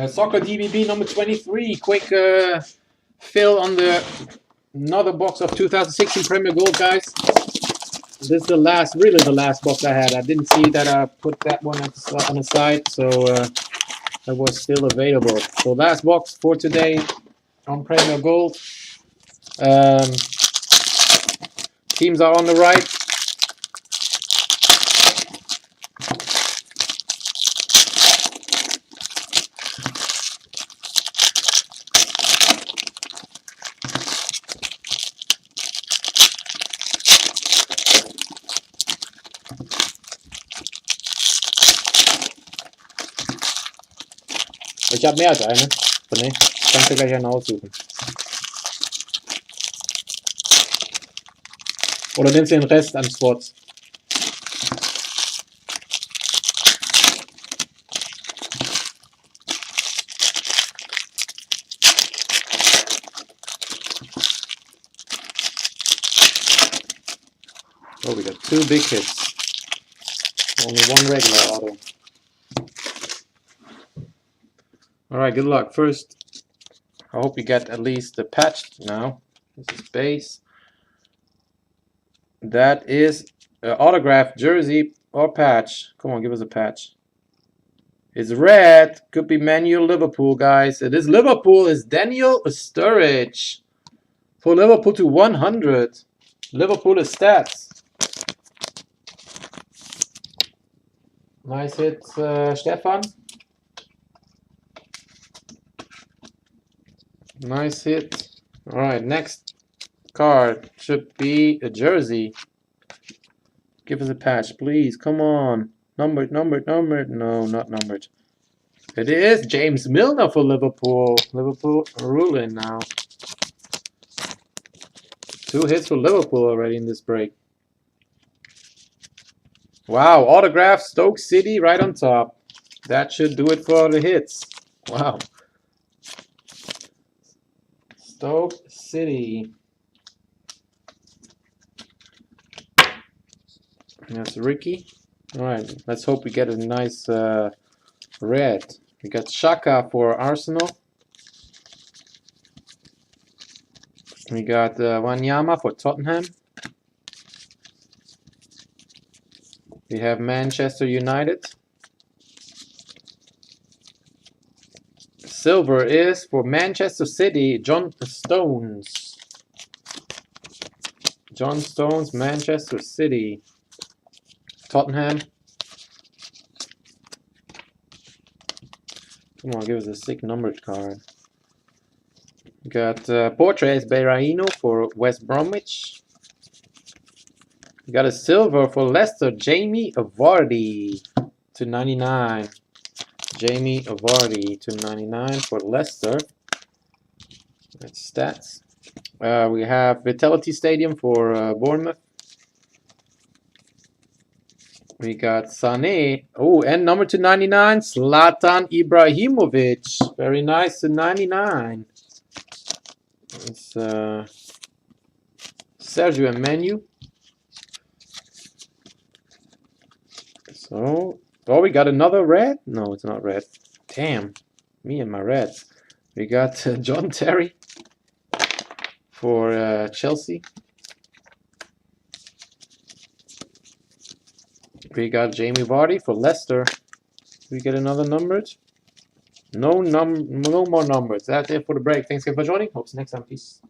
Soccer DBB number 23. Quick fill on the another box of 2016 Premier Gold, guys. This is the last, really the last box I had. I didn't see that I put that one on the side, so it was still available. So last box for today on Premier Gold. Teams are on the right. Ich habe mehr als eine. Nee, kannst du gleich einen aussuchen. Oder nimmst du den Rest an Spots? Oh, we got 2 big hits. Only 1 regular auto. Alright, good luck. First, I hope you get at least the patch now. This is base. That is autograph, jersey, or patch. Come on, give us a patch. It's red. Could be manual Liverpool, guys. It is Liverpool. It's Daniel Sturridge. For Liverpool to 100. Liverpool is stats. Nice hit, Stefan. Nice hit. Alright, next card should be a jersey. Give us a patch, please. Come on. Numbered. No, not numbered. It is James Milner for Liverpool. Liverpool ruling now. 2 hits for Liverpool already in this break. Wow, autograph Stoke City right on top. That should do it for the hits. Wow. Stoke City. That's Ricky. Alright, let's hope we get a nice red. We got Xhaka for Arsenal. We got Wanyama for Tottenham. We have Manchester United. Silver is for Manchester City, John Stones. John Stones, Manchester City. Tottenham. Come on, give us a sick numbered card. We got Portraits Beiraino for West Bromwich. We got a silver for Leicester, Jamie Vardy to 99. Jamie Vardy to 99 for Leicester. That's stats. We have Vitality Stadium for Bournemouth. We got Sané. Oh, and number to 99, Zlatan Ibrahimovic. Very nice to 99. It's Sergio and Menu. So, oh, we got another red? No, it's not red. Damn, me and my reds. We got John Terry for Chelsea. We got Jamie Vardy for Leicester. We get another numbered. No more numbers. That's it for the break. Thanks again for joining. Hope to see you next time. Peace.